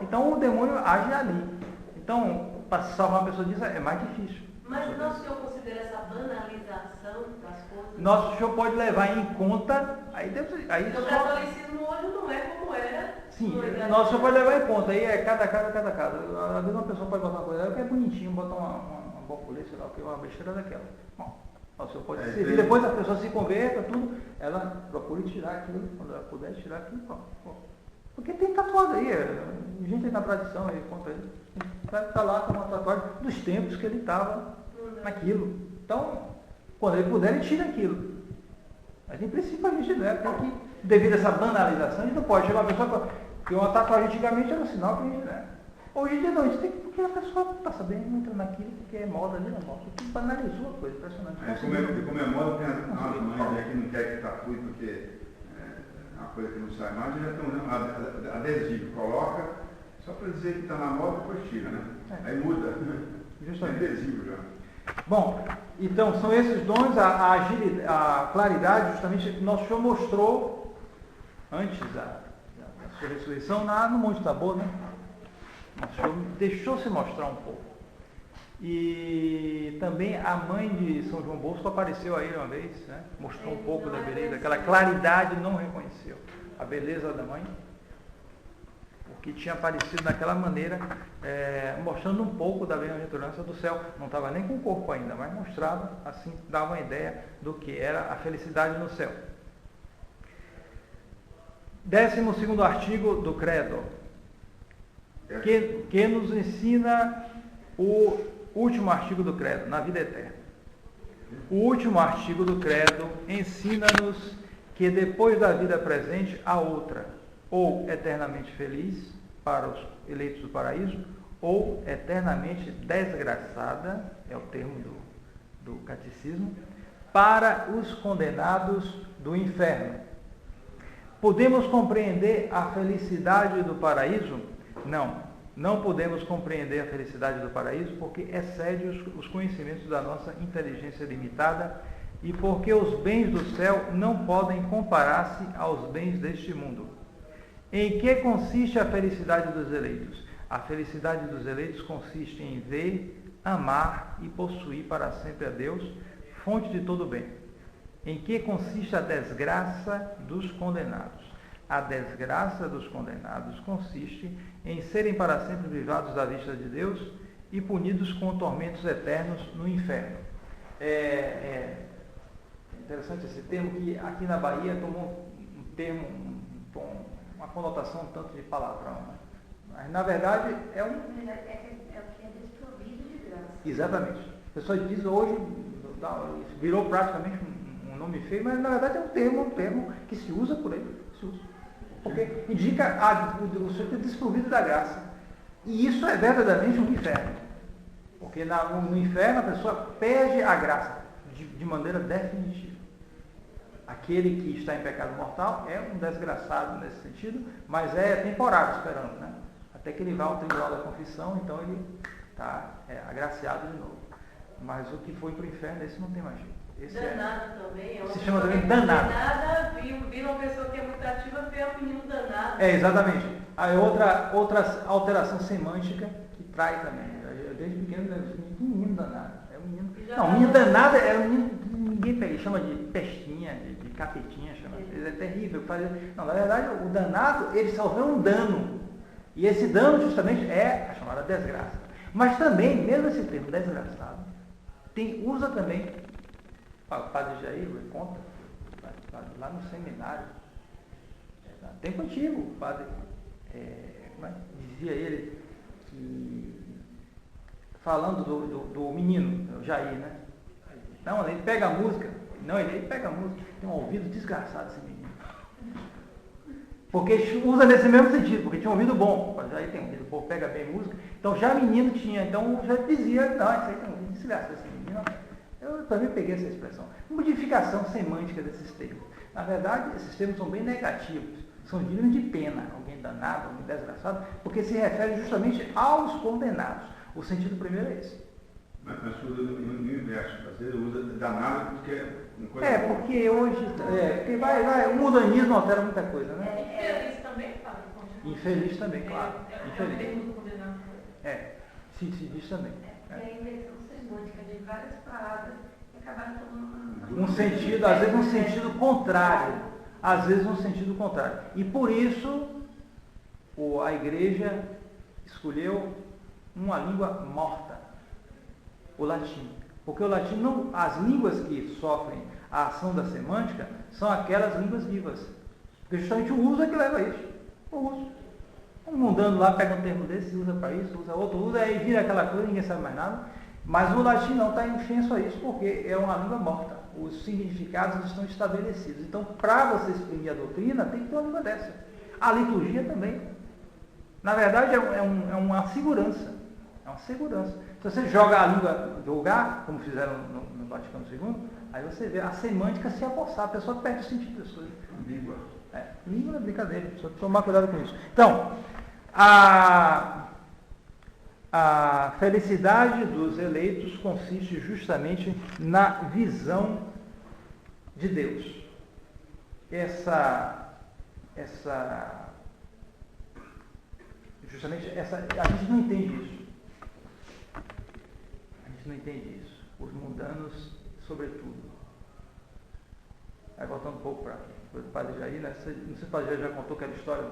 Então, o demônio age ali. Então, para se salvar uma pessoa disso é mais difícil. Mas Nosso Senhor considera essa banalização das coisas? Nosso Senhor pode levar em conta... O catolicismo hoje não é como era. Sim, Nosso Senhor pode levar em conta. Aí é cada caso. Às vezes uma pessoa pode botar uma coisa que é bonitinho, botar uma borboleta, sei lá, uma besteira daquela. Bom, o Senhor pode servir. Depois a pessoa se converta, tudo, ela procura tirar aquilo, quando ela puder tirar aquilo, Porque tem tatuado aí, gente aí na tradição, aí conta aí. Está lá com uma tatuagem dos tempos que ele estava naquilo. Então, quando ele puder, ele tira aquilo. Mas em princípio a gente não é, porque devido a essa banalização, a gente não pode chegar uma pessoa porque uma tatuagem antigamente era um sinal que a gente não é. Hoje em dia não, a gente tem que, porque a pessoa está sabendo, entra naquilo, porque é moda ali, não é moda. Porque banalizou a coisa, impressionante. Como é moda, tem as mães que não querem que tatue, porque é uma coisa que não sai mais, já tem um adesivo, coloca, só para dizer que está na moda, depois tira, né? Aí muda. Justamente. É adesivo já. Bom, então são esses dons, a claridade, justamente, que nosso Senhor mostrou antes da sua ressurreição no Monte Tabor, né? Nosso Senhor deixou-se mostrar um pouco. E também a mãe de São João Bosco apareceu aí uma vez, né? Mostrou um pouco da beleza, aquela claridade, não reconheceu a beleza da mãe, porque tinha aparecido naquela maneira, mostrando um pouco da bem-aventurança do céu. Não estava nem com o corpo ainda, mas mostrava, assim, dava uma ideia do que era a felicidade no céu. 12º artigo do Credo, que nos ensina o último artigo do Credo, na vida eterna. O último artigo do Credo ensina-nos que depois da vida presente há outra, ou eternamente feliz para os eleitos do paraíso, ou eternamente desgraçada, é o termo do catecismo, para os condenados do inferno. Podemos compreender a felicidade do paraíso? Não podemos compreender a felicidade do paraíso porque excede os conhecimentos da nossa inteligência limitada e porque os bens do céu não podem comparar-se aos bens deste mundo. Em que consiste a felicidade dos eleitos? A felicidade dos eleitos consiste em ver, amar e possuir para sempre a Deus, fonte de todo bem. Em que consiste a desgraça dos condenados? A desgraça dos condenados consiste em serem para sempre privados da vista de Deus e punidos com tormentos eternos no inferno. É interessante esse termo, que aqui na Bahia tomou um termo, uma conotação um tanto de palavrão, né? Mas na verdade é o que é desprovido de graça. Exatamente. A pessoa diz hoje, virou praticamente um nome feio, mas na verdade é um termo que se usa por ele. Se usa. Porque indica o sujeito desprovido da graça. E isso é verdadeiramente um inferno. Porque no inferno a pessoa perde a graça de maneira definitiva. Aquele que está em pecado mortal é um desgraçado nesse sentido, mas é temporário esperando, né? Até que ele vá ao tribunal da confissão, então ele está agraciado de novo. Mas o que foi para o inferno, esse não tem mais jeito. Esse danado também. Se chama também danado. Viu uma pessoa que é muito ativa, vê um menino danado. Exatamente. Aí outra alteração semântica que trai também. Eu, desde pequeno, menino danado. É um menino. Não, menino danado é um menino que ninguém pega, chama de pestinha, de capetinha, chama. É terrível. Não, na verdade, o danado, ele sofreu um dano. E esse dano, justamente, é a chamada desgraça. Mas também, mesmo esse termo desgraçado, usa também. O padre Jair conta, lá no seminário, tempo antigo, o padre, dizia ele, que, falando do menino, o Jair, né? Não, ele pega a música, ele pega a música, tem um ouvido desgraçado esse menino. Porque usa nesse mesmo sentido, porque tinha um ouvido bom, o Jair tem um ouvido bom, pega bem música, então já menino tinha, então já dizia, não, isso aí tem um ouvido desgraçado esse menino. Eu também peguei essa expressão. Modificação semântica desses termos. Na verdade, esses termos são bem negativos. São dignos de pena. Alguém danado, alguém desgraçado, porque se refere justamente aos condenados. O sentido primeiro é esse. Mas usa no inverso. Às vezes usa danado porque é uma coisa boa. Porque hoje... porque o modernismo altera muita coisa, né? Infeliz também, Fábio? Infeliz também, claro. Infeliz. Se diz também. É a inversão semântica de várias palavras que acabaram tomando um sentido, às vezes um sentido contrário. Às vezes um sentido contrário. E por isso a igreja escolheu uma língua morta, o latim. Porque o latim as línguas que sofrem a ação da semântica são aquelas línguas vivas. Porque justamente o uso é que leva a isso. Eu uso. Um mundano lá pega um termo desse, usa para isso, usa outro, usa, aí vira aquela coisa, ninguém sabe mais nada. Mas o latim não está infenso a isso, porque é uma língua morta. Os significados estão estabelecidos. Então, para você exprimir a doutrina, tem que ter uma língua dessa. A liturgia também. Na verdade, é uma segurança. É uma segurança. Se você joga a língua do lugar, como fizeram no Vaticano II, aí você vê a semântica se apossar, a pessoa perde o sentido das coisas. Língua. Língua é brincadeira, só tomar cuidado com isso. Então, a felicidade dos eleitos consiste justamente na visão de Deus. Justamente essa, a gente não entende isso. A gente não entende isso. Os mundanos, sobretudo. Aí voltando um pouco para o padre Jair, né? Não sei se o padre Jair já contou aquela história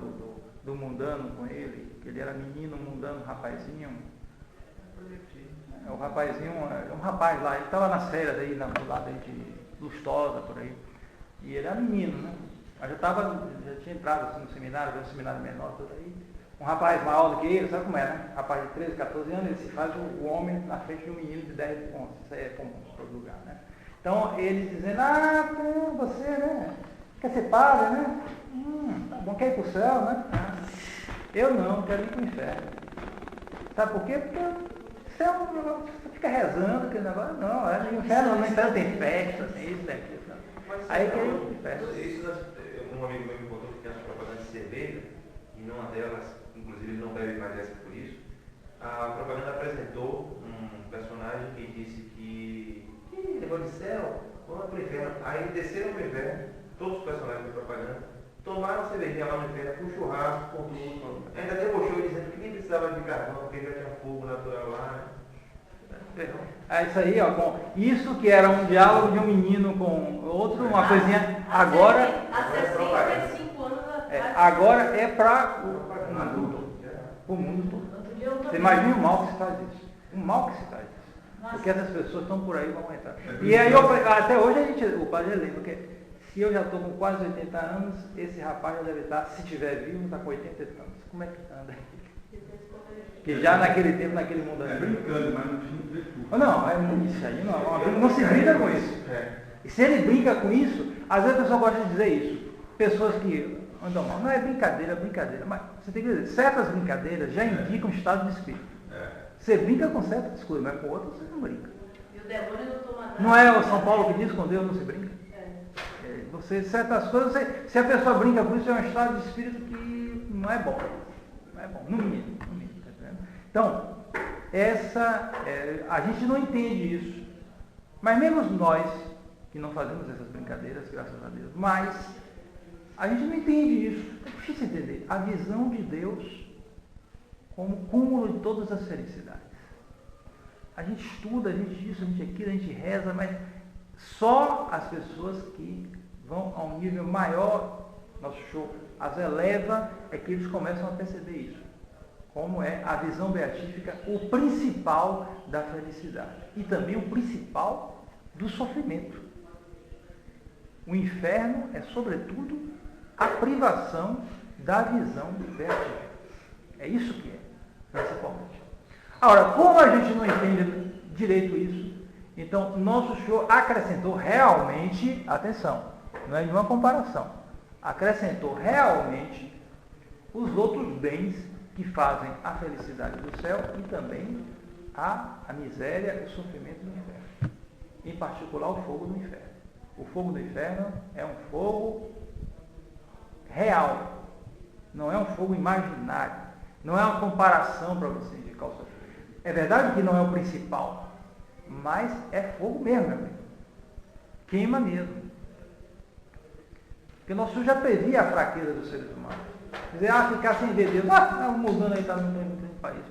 do mundano com ele, que ele era menino, mundano, rapazinho. O rapazinho, um rapaz lá, ele estava nas férias aí, do lado aí de Lustosa, por aí. E ele era menino, né? Mas já tinha entrado assim, no seminário, um seminário menor, tudo aí. Um rapaz maior do que ele, sabe como é, né? Rapaz de 13, 14 anos, ele se faz o homem na frente de um menino de 10 pontos. Isso aí é comum em todo lugar, né? Então, ele dizendo, você, né? Quer ser padre, né? Tá bom, quer ir para o céu, né? Eu não, quero ir para o inferno. Sabe por quê? Porque o céu, você fica rezando, aquele negócio, não, no inferno, no inferno tem festa, tem isso, tem aquilo. Aí quer ir para o inferno. Isso, um amigo meu me contou que tem as propagandas de cerveja, e numa delas, inclusive ele não bebe mais essa por isso, a propaganda apresentou um personagem que disse que negócio de céu, vamos para o inferno. Aí desceram para o inferno, todos os personagens da propaganda, tomaram cervejinha lá no inferno, com churrasco, com tudo. Ainda debochou dizendo que nem precisava de carvão, porque já tinha fogo natural lá. Isso aí, ó, isso que era um diálogo de um menino com outro, uma coisinha, agora... Há 65 anos atrás. Agora é para o mundo todo. Você imagina o mal que se faz isso. O mal que se faz isso. Porque essas pessoas estão por aí, vão entrar. E aí, até hoje, o padre lembra, porque se eu já estou com quase 80 anos, esse rapaz já deve estar, se estiver vivo, está com 80 anos. Como é que anda? Que já naquele tempo, naquele mundo... É brincando, mas não precisa ver tudo. Não, isso aí não se brinca com isso. E se ele brinca com isso, às vezes a pessoa gosta de dizer isso. Pessoas que andam mal. Não é brincadeira, mas você tem que dizer, certas brincadeiras já indicam estado de espírito. Você brinca com certas coisas, mas com outras você não brinca. E o demônio não toma nada. Não é o São Paulo que diz, com Deus não se brinca? Certas coisas, se a pessoa brinca com isso, é um estado de espírito que não é bom. Não é bom, no mínimo. Tá entendendo? Então, a gente não entende isso. Mas mesmo nós, que não fazemos essas brincadeiras, graças a Deus, mas a gente não entende isso. É difícil entender. A visão de Deus como cúmulo de todas as felicidades. A gente estuda, a gente isso, a gente aquilo, a gente reza, mas só as pessoas que vão a um nível maior, nosso show as eleva, é que eles começam a perceber isso. Como é a visão beatífica o principal da felicidade. E também o principal do sofrimento. O inferno é, sobretudo, a privação da visão beatífica. É isso que é, principalmente. Agora, como a gente não entende direito isso, então nosso Senhor acrescentou realmente, atenção, não é nenhuma comparação, acrescentou realmente os outros bens que fazem a felicidade do céu e também a miséria e o sofrimento do inferno. Em particular, o fogo do inferno. O fogo do inferno é um fogo real, não é um fogo imaginário. Não é uma comparação para você indicar o sofrimento. É verdade que não é o principal, mas é fogo mesmo, meu amigo. Queima mesmo. Porque nosso Senhor já previa a fraqueza dos seres humanos. Dizer, ficar sem ver Deus, mudando aí, está no país.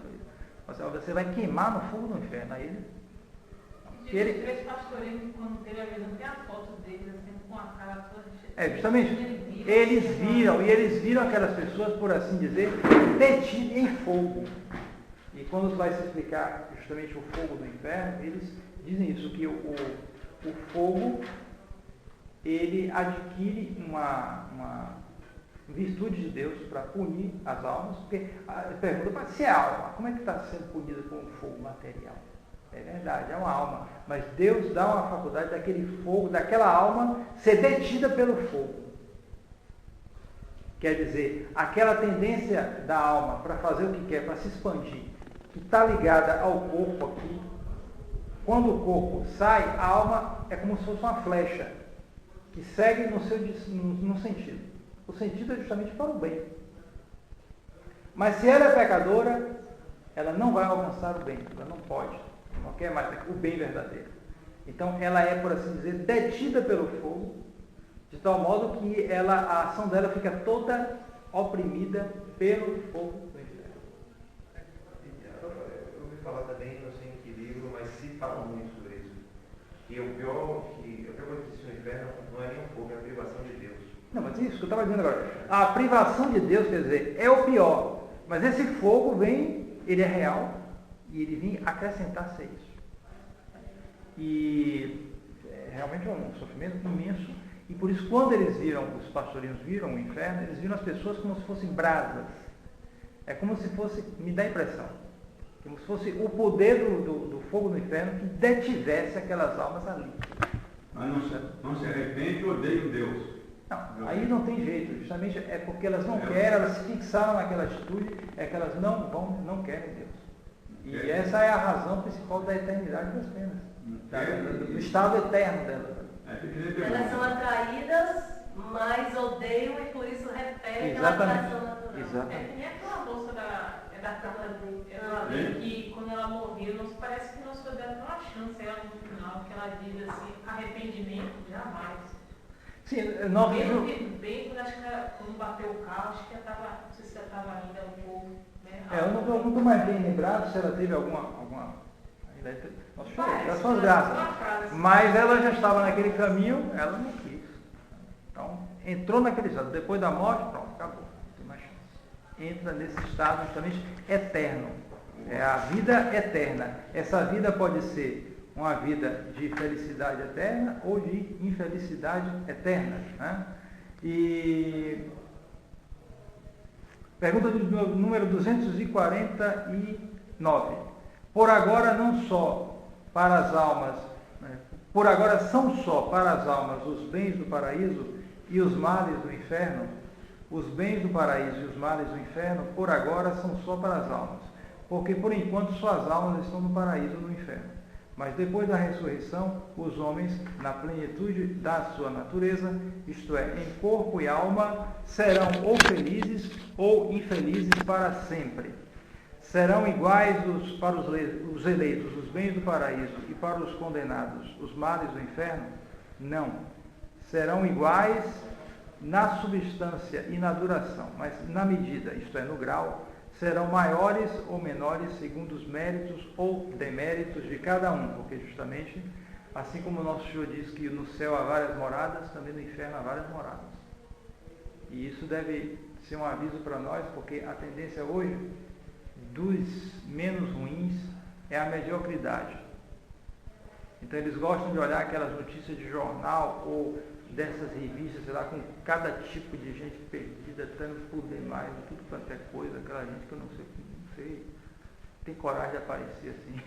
Você vai queimar no fogo do inferno. Aí ele... Os três pastoreiros, quando teve a visão, tem a foto deles, assim, com a cara toda... Justamente. Eles viram aquelas pessoas, por assim dizer, metidas em fogo. E quando vai se explicar justamente o fogo do inferno, eles dizem isso, que o fogo, ele adquire virtude de Deus para punir as almas, porque a pergunta, se é alma, como é que está sendo punida com o fogo material? É verdade, é uma alma, mas Deus dá uma faculdade daquele fogo, daquela alma ser detida pelo fogo. Quer dizer, aquela tendência da alma para fazer o que quer, para se expandir, que está ligada ao corpo aqui, quando o corpo sai, a alma é como se fosse uma flecha, que segue no sentido. O sentido é justamente para o bem. Mas se ela é pecadora, ela não vai alcançar o bem, ela não pode, não quer mais o bem verdadeiro. Então ela é, por assim dizer, detida pelo fogo, de tal modo que a ação dela fica toda oprimida pelo fogo do inferno. Eu ouvi falar também, não sei em que livro, mas se fala muito sobre isso. Que a pior coisa que existe no inferno não é nem um fogo, é a privação de Deus. Não, mas isso que eu estava dizendo agora. A privação de Deus, quer dizer, é o pior. Mas esse fogo vem, ele é real, e ele vem acrescentar-se a isso. E é realmente um sofrimento imenso. E por isso, quando os pastorinhos viram o inferno, eles viram as pessoas como se fossem brasas. É como se fosse, me dá a impressão, como se fosse o poder do fogo do inferno que detivesse aquelas almas ali. Mas não se arrepende e odeia Deus. Não, aí não tem jeito, justamente é porque elas não querem, elas se fixaram naquela atitude, é que elas não querem Deus. E essa é a razão principal da eternidade das penas, do estado eterno delas. Elas são atraídas, mas odeiam e por isso repetem a atração natural. Exatamente. É que nem aquela moça da Carla que quando ela morreu, parece que nós foi dando uma chance a ela no final, que ela diz assim, arrependimento, jamais. Sim, bem, quando bateu o carro, acho que ela estava, não sei se ela estava ainda um pouco, né? Eu não estou mais bem lembrado se ela teve alguma das suas graças. Mas ela já estava naquele caminho, ela não quis. Então, entrou naquele estado. Depois da morte, pronto, acabou. Não tem mais chance. Entra nesse estado justamente eterno. É a vida eterna. Essa vida pode ser uma vida de felicidade eterna ou de infelicidade eterna. Né? E pergunta do número 249. Por agora não só para as almas, por agora são só para as almas os bens do paraíso e os males do inferno. Os bens do paraíso e os males do inferno, por agora, são só para as almas, porque por enquanto só as almas estão no paraíso ou no inferno. Mas depois da ressurreição, os homens, na plenitude da sua natureza, isto é, em corpo e alma, serão ou felizes ou infelizes para sempre. Serão iguais para os eleitos, os bens do paraíso, e para os condenados, os males do inferno? Não. Serão iguais na substância e na duração, mas na medida, isto é, no grau, serão maiores ou menores segundo os méritos ou deméritos de cada um, porque justamente, assim como o nosso Senhor diz que no céu há várias moradas, também no inferno há várias moradas. E isso deve ser um aviso para nós, porque a tendência hoje dos menos ruins é a mediocridade. Então eles gostam de olhar aquelas notícias de jornal ou dessas revistas, sei lá, com cada tipo de gente perdida, tanto por demais, tudo quanto é coisa, aquela gente que eu não sei, tem coragem de aparecer assim,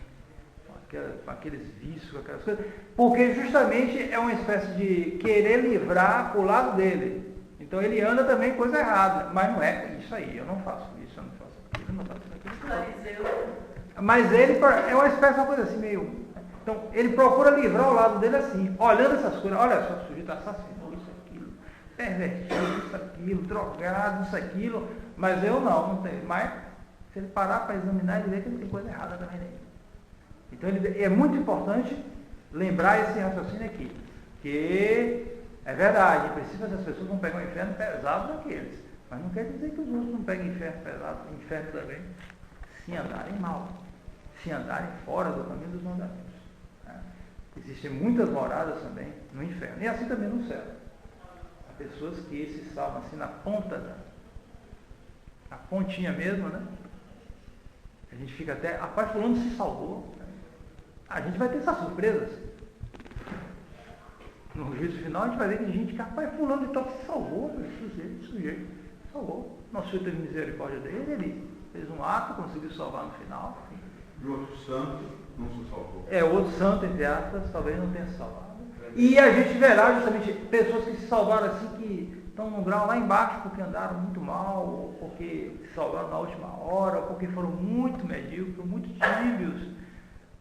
com aqueles vícios, com aquelas coisas, porque justamente é uma espécie de querer livrar o lado dele. Então ele anda também coisa errada, mas não é isso aí, eu não faço isso, eu não faço aquilo, eu não faço aquilo. Mas ele é uma espécie de uma coisa assim, meio... Então, ele procura livrar o lado dele assim, olhando essas coisas, olha só, o sujeito assassinou isso, aquilo, pervertido, isso, aquilo, drogado, isso, aquilo, mas eu não tenho. Mas, se ele parar para examinar, ele vê que não tem coisa errada também nele. Então, é muito importante lembrar esse raciocínio aqui, que é verdade, em princípio essas pessoas vão pegar um inferno pesado daqueles, mas não quer dizer que os outros não peguem inferno pesado, inferno também, se andarem mal, se andarem fora do caminho dos mandamentos. Existem muitas moradas também no inferno. E assim também no céu. Há pessoas que esse salmo assim na ponta a pontinha mesmo, né? A gente fica até, rapaz, fulano se salvou. A gente vai ter essas surpresas. No juízo final a gente vai ver que a gente, rapaz, fulano de tal se salvou, sujeito. salvou. Nosso Senhor teve misericórdia dele, ele fez um ato, conseguiu salvar no final. E outro santo não se salvou. Outro santo, entre aspas, talvez não tenha se salvado. E a gente verá justamente pessoas que se salvaram assim, que estão num grau lá embaixo porque andaram muito mal, ou porque se salvaram na última hora, ou porque foram muito medíocres, muito tíbios.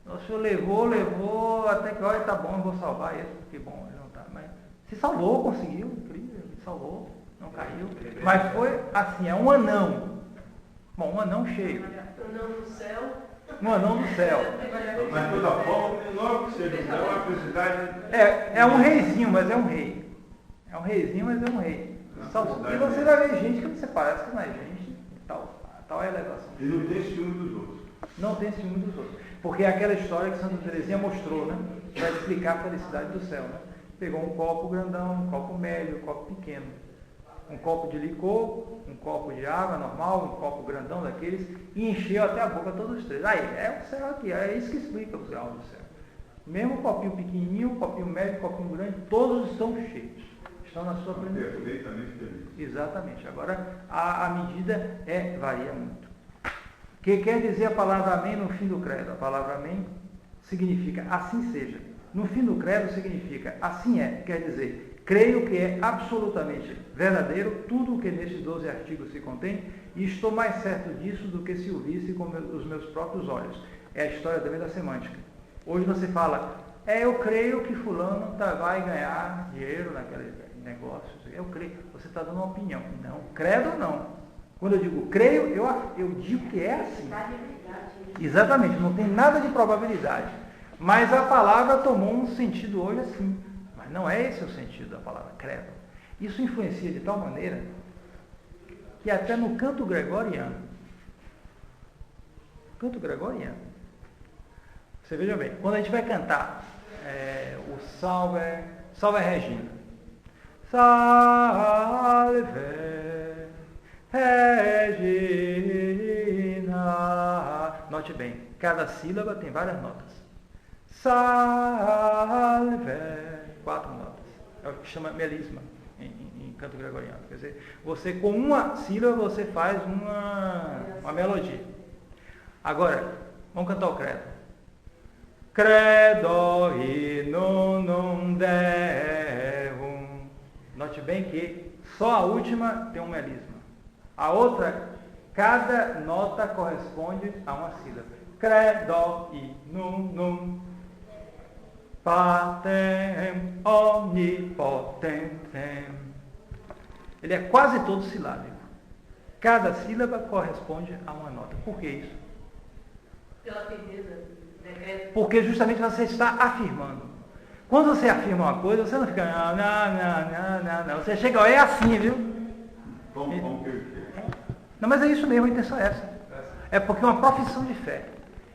Nosso Senhor levou, até que, olha, tá bom, eu vou salvar esse, porque bom, ele não tá. Mas se salvou, conseguiu, incrível, salvou, não caiu. Mas foi assim, é um anão. Bom, um anão cheio. Um anão do céu. Um anão do céu. Mas toda forma, menor que seja, é uma felicidade. É um reizinho, mas é um rei. É um reizinho, mas é um rei. Salvou. E você vai ver gente que você parece que não é gente, tal é a elevação. E não tem ciúme dos outros. Não tem ciúme dos outros. Porque é aquela história que Santa Teresinha mostrou, né? Para explicar a felicidade do céu, né? Pegou um copo grandão, um copo médio, um copo pequeno. Um copo de licor, um copo de água normal, um copo grandão daqueles, e encheu até a boca todos os três. Aí, é o céu aqui, é isso que explica os graus do céu. Mesmo o copinho pequenininho, o copinho médio, o copinho grande, todos estão cheios. Estão na sua plenitude. Perfeitamente feliz. Exatamente. Agora, a medida varia muito. O que quer dizer a palavra amém no fim do credo? A palavra amém significa assim seja. No fim do credo significa assim é, quer dizer, creio que é absolutamente verdadeiro tudo o que nestes 12 artigos se contém e estou mais certo disso do que se o visse com os meus próprios olhos. É a história também da semântica. Hoje você fala, eu creio que fulano vai ganhar dinheiro naquele negócio. Eu creio. Você está dando uma opinião. Não, credo não. Quando eu digo creio, eu digo que é assim. Exatamente, não tem nada de probabilidade. Mas a palavra tomou um sentido hoje assim. Mas não é esse o sentido da palavra credo. Isso influencia de tal maneira que até no canto gregoriano, você veja bem, quando a gente vai cantar o Salve Regina, Salve Regina, note bem, cada sílaba tem várias notas. Salve, 4 notas. É o que chama melisma em canto gregoriano. Quer dizer, você com uma sílaba você faz uma melodia. Agora, vamos cantar o credo. Credo in nunum Deum. Note bem que só a última tem um melisma. A outra, cada nota corresponde a uma sílaba. Credo in nunum Patem omnipotentem. Ele é quase todo silábico. Cada sílaba corresponde a uma nota. Por que isso? Pela firmeza do decreto. Porque justamente você está afirmando. Quando você afirma uma coisa, você não fica não. Você chega, é assim, viu? Não, mas é isso mesmo, a intenção é essa. É porque é uma profissão de fé.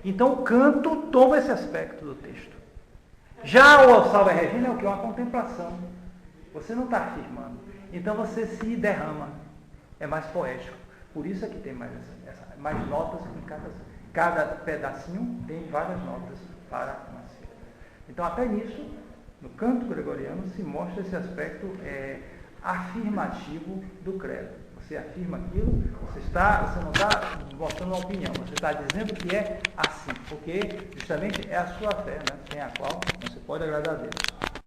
Então o canto toma esse aspecto do texto. Já o Salve Regina é o que? Uma contemplação. Você não está afirmando. Então você se derrama. É mais poético. Por isso é que tem mais notas em cada pedacinho tem várias notas para uma sílaba. Então até nisso, no canto gregoriano, se mostra esse aspecto afirmativo do credo. Você afirma aquilo, você não está mostrando uma opinião, você está dizendo que é assim, porque justamente é a sua fé, né, sem a qual você pode agradar a Deus.